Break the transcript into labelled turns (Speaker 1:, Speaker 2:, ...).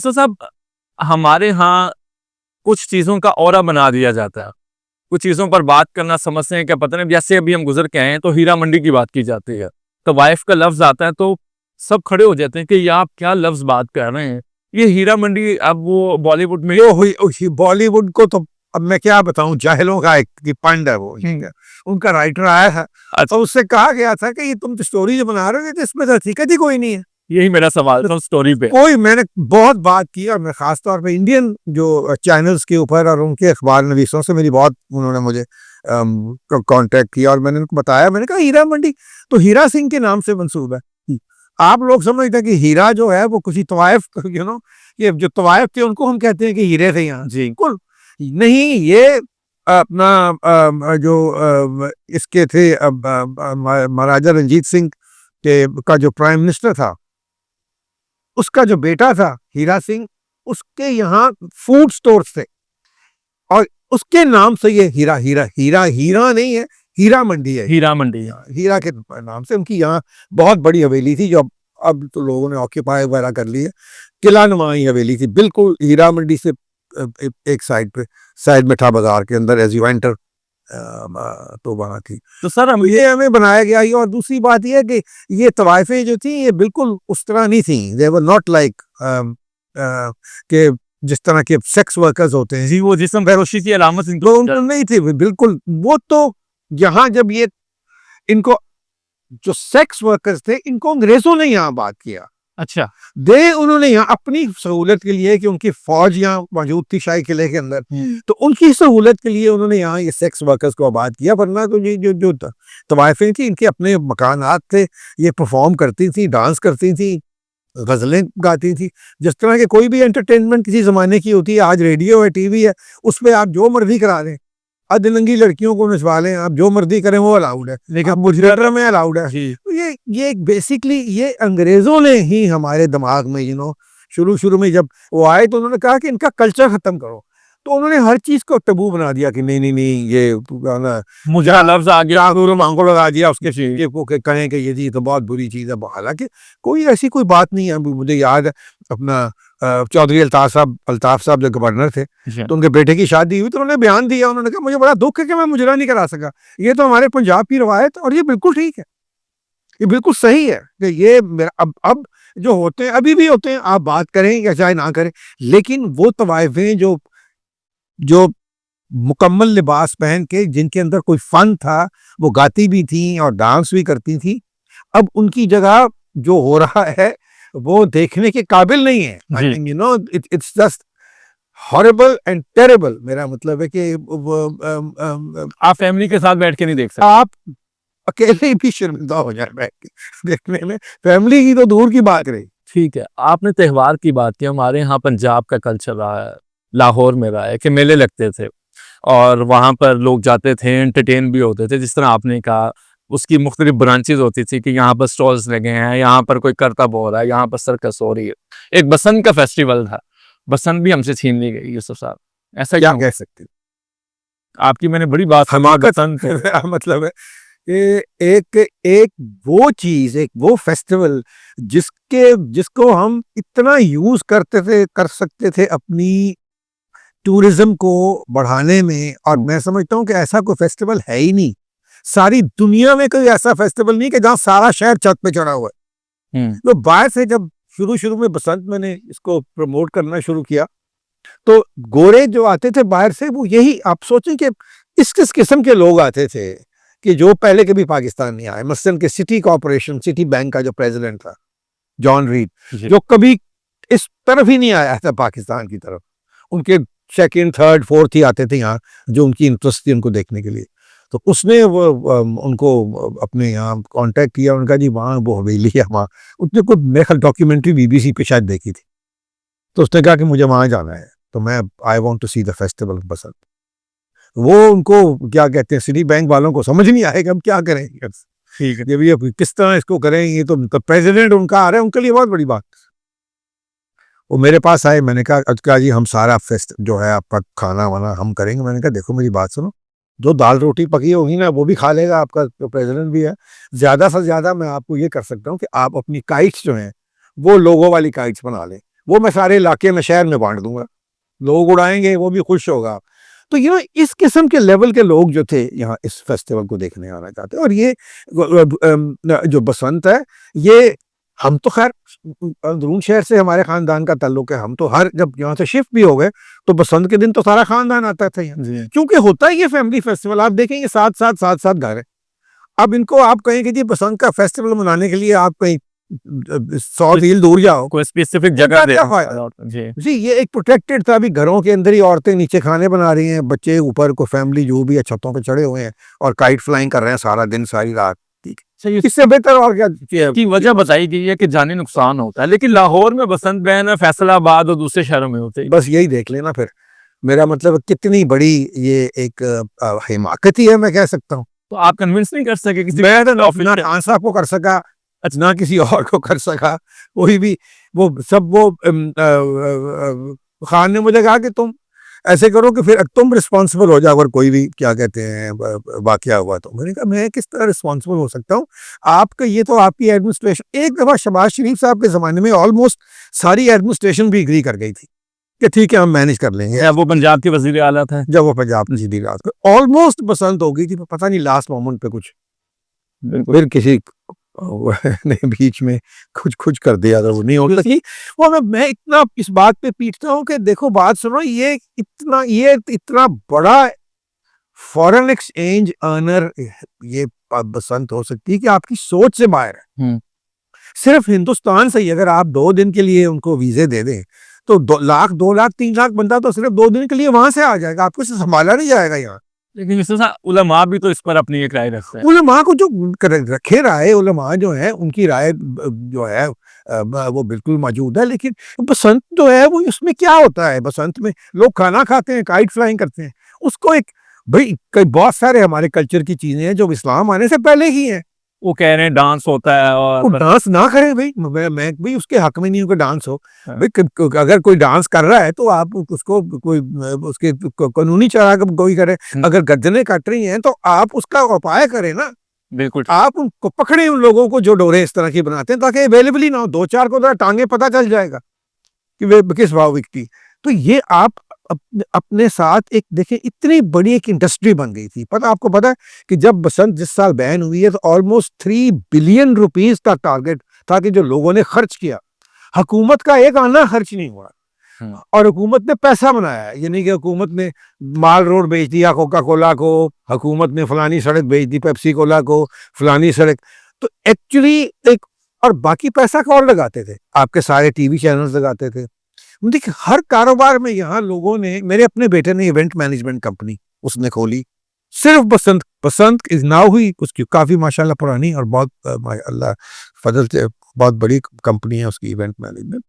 Speaker 1: Mister साहब, हमारे यहाँ कुछ चीज़ों का ऑरा बना दिया जाता है। कुछ चीज़ों पर बात करना समझते हैं क्या पता नहीं, जैसे अभी हम गुज़र के आए हैं तो हीरा मंडी की बात की जाती है। तो वाइफ़ का लफ्ज़ आता है तो सब खड़े हो जाते हैं कि ये आप क्या लफ्ज़ बात कर रहे हैं? ये हीरा मंडी अब वो बॉलीवुड में
Speaker 2: जो हुई बॉलीवुड को तो अब मैं क्या बताऊं, जाहिलों का एक फंड है वो, ठीक है। उनका राइटर आया था
Speaker 1: अच्छा,
Speaker 2: तो उससे कहा गया था कि ये तुम स्टोरी जो बना रहे हो तो इसमें तो हकीकत ही कोई नहीं है।
Speaker 1: यही मेरा सवाल था स्टोरी पे।
Speaker 2: कोई मैंने बहुत बात की और मैं खास तौर पे इंडियन जो चैनल्स के ऊपर और उनके अखबार नवीसों से मेरी बहुत उन्होंने मुझे कांटेक्ट किया और मैंने उनको बताया, मैंने कहा हीरा मंडी तो हीरा सिंह के नाम से मंसूब है। आप लोग समझते हैं कि हीरा जो है वो कुछ तवायफ, ये जो तवायफ थे उनको हम कहते हैं कि हीरे थे यहाँ जी, बिल्कुल नहीं। ये अपना इसके थे महाराजा रंजीत सिंह के का जो प्राइम मिनिस्टर था, उसका जो बेटा था हीरा सिंह, उसके यहाँ फूड स्टोर्स थे और उसके नाम से ये हीरा हीरा हीरा हीरा नहीं है, हीरा मंडी है।
Speaker 1: हीरा मंडी।
Speaker 2: हीरा के नाम से उनकी यहाँ बहुत बड़ी हवेली थी जो अब तो लोगों ने ऑक्यूपाई वगैरह कर ली है। किला नुमाई हवेली थी बिल्कुल हीरा मंडी से एक साइड पे, साइड मिठा बाजार के अंदर एज यू एंटर, तो वहाँ थी।
Speaker 1: तो सर हम
Speaker 2: ये हमें बनाया गया ही। और दूसरी बात यह है कि ये तवाइफें जो थी ये बिल्कुल उस तरह नहीं थी, दे वर नॉट लाइक के जिस तरह के सेक्स वर्कर्स होते हैं
Speaker 1: जी, वो जिस्म फरोशी की अलामत
Speaker 2: तो नहीं थी बिल्कुल। वो तो यहाँ जब ये इनको जो सेक्स वर्कर्स थे इनको अंग्रेजों ने यहाँ बात किया।
Speaker 1: अच्छा,
Speaker 2: उन्होंने यहाँ अपनी सहूलत के लिए कि उनकी फौज यहाँ मौजूद थी शाही किले के अंदर, तो उनकी सहूलत के लिए उन्होंने यहाँ ये सेक्स वर्कर्स को आबाद किया। वरना तो ये जो तवाइफें थी इनके अपने मकानात थे, ये परफॉर्म करती थी, डांस करती थी, गजलें गाती थी। जिस तरह के कोई भी एंटरटेनमेंट किसी जमाने की होती है, आज रेडियो है, टीवी है, उसमें आप जो मर्जी करा दें, अधनंगी लड़कियों को नचवा लें, आप जो मर्जी करें वो अलाउड है, लेकिन मुजरा में अलाउड है। तो ये बेसिकली ये अंग्रेजों ने ही हमारे दिमाग में शुरू में जब वो आए तो उन्होंने कहा कि इनका कल्चर खत्म करो, तो उन्होंने हर चीज को टबू बना दिया कि नहीं नहीं नहीं ये
Speaker 1: मुजरा लफ्ज आ गया,
Speaker 2: मांगो लगा दिया उसके को कहें कि ये तो बहुत बुरी चीज है। हालांकि कोई ऐसी कोई बात नहीं है। मुझे याद है अपना चौधरी अल्ताफ साहब जो गवर्नर थे, तो उनके बेटे की शादी हुई तो उन्होंने बयान दिया, उन्होंने कहा मुझे बड़ा दुख है कि मैं मुजरा नहीं करा सका, ये तो हमारे पंजाब की रवायत और ये बिल्कुल ठीक है, ये बिल्कुल सही है कि ये अब जो होते हैं अभी भी होते हैं, आप बात करें या चाहे ना करें, लेकिन वो तवाइफें जो मुकम्मल लिबास पहन के जिनके अंदर कोई फन था, वो गाती भी थी और डांस भी करती थी, अब उनकी जगह जो हो रहा है वो देखने के काबिल नहीं है। It's just horrible and terrible. मेरा मतलब है कि
Speaker 1: आप फैमिली के साथ बैठ के नहीं देख सकते,
Speaker 2: आप अकेले भी शर्मिंदा हो जाए बैठ के देखने में, फैमिली की तो दूर की बात रही।
Speaker 1: ठीक है, आपने त्यौहार की बात की। हमारे यहाँ पंजाब का कल्चर रहा है, लाहौर में रहा है कि मेले लगते थे और वहाँ पर लोग जाते थे, एंटरटेन भी होते थे। जिस तरह आपने कहा उसकी मुख्तलिफ ब्रांचेज होती थी कि यहाँ पर स्टॉल्स लगे हैं, यहाँ पर कोई करतब हो रहा है, यहाँ पर सर्कस हो रही है। एक बसंत का फेस्टिवल था, बसंत भी हमसे छीन ली गई यूसुफ साहब, ऐसा
Speaker 2: क्या कह सकते?
Speaker 1: आपकी मैंने बड़ी बात
Speaker 2: मतलब है एक वो चीज, एक वो फेस्टिवल जिसको हम इतना यूज कर सकते थे अपनी टूरिज्म को बढ़ाने में। और मैं समझता हूँ कि ऐसा कोई फेस्टिवल है ही नहीं, सारी दुनिया में कोई ऐसा फेस्टिवल नहीं कि जहाँ सारा शहर छत पे चढ़ा हुआ है। तो बाहर से जब शुरू में बसंत मैंने इसको प्रमोट करना शुरू किया तो गोरे जो आते थे बाहर से, वो यही आप सोचें कि किस किस्म के लोग आते थे कि जो पहले कभी पाकिस्तान नहीं आए। मसलन के सिटी बैंक का जो प्रेसिडेंट था जॉन रीड, जो कभी इस तरफ ही नहीं आया था पाकिस्तान की तरफ, उनके सेकंड थर्ड फोर्थ ही आते थे यहाँ, जो उनकी इंटरेस्ट थी उनको देखने के लिए। तो उसने वो उनको अपने यहाँ कांटेक्ट किया, उनका जी वहाँ वो हवेली है वहाँ, उसने कुछ मेरे ख्याल डॉक्यूमेंट्री BBC पे शायद देखी थी, तो उसने कहा कि मुझे वहाँ जाना है, तो मैं I want to see the festival of Basant. वो उनको क्या कहते हैं, सिटी बैंक वालों को समझ नहीं आएगा हम क्या करें, ठीक है ये किस तरह इसको करें, ये तो प्रेसिडेंट उनका आ रहा है, उनके लिए बहुत बड़ी बात। वो मेरे पास आए, मैंने कहा अच्छा जी हम सारा फेस्ट जो है आपका खाना वाना हम करेंगे। मैंने कहा देखो मेरी बात सुनो, जो दाल रोटी पकी होगी ना वो भी खा लेगा आपका जो प्रेसिडेंट भी है, ज्यादा से ज्यादा मैं आपको ये कर सकता हूँ कि आप अपनी काइट्स जो हैं वो लोगों वाली काइट्स बना लें, वो मैं सारे इलाके में शहर में बांट दूंगा, लोग उड़ाएंगे, वो भी खुश होगा। तो इस किस्म के लेवल के लोग जो थे यहाँ इस फेस्टिवल को देखने आना चाहते हैं। और ये जो बसंत है, ये हम तो खैर अंदरून शहर से हमारे खानदान का ताल्लुक है, हम तो हर जब यहाँ से शिफ्ट भी हो गए तो बसंत के दिन तो सारा खानदान आता था यहाँ,
Speaker 1: जी
Speaker 2: क्योंकि होता है ये फैमिली फेस्टिवल। आप देखेंगे साथ साथ घर है। अब इनको आप कहें कि जी बसंत का फेस्टिवल मनाने के लिए आप कहीं 100 मील दूर जाओ,
Speaker 1: कोई स्पेसिफिक जगह
Speaker 2: क्या
Speaker 1: दे
Speaker 2: फायदा?
Speaker 1: जी
Speaker 2: जी ये एक प्रोटेक्टेड था। अभी घरों के अंदर ही औरतें नीचे खाने बना रही हैं, बच्चे ऊपर को फैमिली जो भी है छतों पे चढ़े हुए हैं और काइट फ्लाइंग कर रहे हैं सारा दिन सारी रात। ठीक है, इससे बेहतर और क्या
Speaker 1: की वजह बताई गई है कि जानी नुकसान होता है, लेकिन लाहौर में बसंत बैन है, फैसलाबाद और दूसरे शहरों में होते हैं।
Speaker 2: बस यही देख लेना फिर। मेरा मतलब कितनी बड़ी ये एक हिमाकत ही है, मैं कह सकता हूँ।
Speaker 1: तो आप कन्विंस नहीं कर सके किसी
Speaker 2: मैं तो ना खान साहब को कर सका, ना किसी और को कर सका, कोई भी वो सब वो खान ने मुझे कहा कि तुम ऐसे करो कि फिर तुम रिस्पॉन्सिबल हो जाओ अगर कोई भी क्या कहते हैं वाकया हुआ तो। मैंने कहा मैं किस तरह रिस्पॉन्सिबल हो सकता हूँ? आपका ये तो आपकी एडमिनिस्ट्रेशन, एक दफा शहबाज शरीफ साहब के जमाने में ऑलमोस्ट सारी एडमिनिस्ट्रेशन भी एग्री कर गई थी कि ठीक है हम मैनेज कर लेंगे।
Speaker 1: वो पंजाब के वजीर आला थे,
Speaker 2: जब वो पंजाब में सीधी रात को ऑलमोस्ट बसंत हो गई थी, पता नहीं लास्ट मोमेंट पे कुछ फिर किसी ने बीच में कुछ कर दिया था, वो नहीं हो सकी। वो मैं इतना इस बात पे पीटता हूँ कि देखो बात सुनो, ये इतना बड़ा फॉरेन एक्सचेंज अर्नर ये बसंत हो सकती है कि आपकी सोच से बाहर है। सिर्फ हिंदुस्तान से ही अगर आप 2 दिन के लिए उनको वीजे दे दें तो 2 लाख 2 लाख 3 लाख बंदा तो सिर्फ 2 दिन के लिए वहां से आ जाएगा, आपको संभाला नहीं जाएगा यहाँ।
Speaker 1: लेकिन इसके साथ उलमा भी तो इस पर अपनी एक राय रखते हैं।
Speaker 2: उलमा को जो रखे राय, उलमा जो है उनकी राय जो है वो बिल्कुल मौजूद है। लेकिन बसंत जो है वो उसमें क्या होता है? बसंत में लोग खाना खाते हैं, काइट फ्लाइंग करते हैं, उसको एक भाई कई बहुत सारे हमारे कल्चर की चीजें हैं जो इस्लाम आने से पहले ही हैं।
Speaker 1: वो कह रहे हैं डांस होता है और
Speaker 2: वो डांस ना करे भाई, मैं भी उसके हक में नहीं हूँ कि डांस हो।
Speaker 1: हाँ।
Speaker 2: भाई अगर कोई डांस कर रहा है तो आप उसको कोई उसके कानूनी चारा कोई करे। अगर गर्दनें कट रही हैं तो आप उसका उपाय करें ना,
Speaker 1: बिल्कुल
Speaker 2: आप उनको पकड़े उन लोगों को जो डोरे इस तरह की बनाते हैं, ताकि अवेलेबल ही ना हो। 2-4 को टांगे पता चल जाएगा कि वे किस भाव बिकती। तो ये आप अपने साथ एक देखें, इतनी बड़ी एक इंडस्ट्री बन गई थी। आपको पता है कि जब बसंत जिस साल बैन हुई है तो ऑलमोस्ट 3 बिलियन रुपीस का टारगेट था कि जो लोगों ने खर्च किया, हुकूमत का एक आना खर्च नहीं हुआ और हुकूमत ने पैसा बनाया। यानी कि हुकूमत ने माल रोड बेच दिया कोका कोला को, हुकूमत ने फलानी सड़क बेच दी पेप्सी कोला को, फलानी सड़क। तो एक्चुअली एक और बाकी पैसा कौन लगाते थे? आपके सारे टीवी चैनल्स लगाते थे। देखिए हर कारोबार में यहाँ लोगों ने, मेरे अपने बेटे ने इवेंट मैनेजमेंट कंपनी उसने खोली सिर्फ बसंत इज नाउ हुई उसकी काफी माशाल्लाह पुरानी और बहुत अल्लाह फजल से बहुत बड़ी कंपनी है उसकी इवेंट मैनेजमेंट।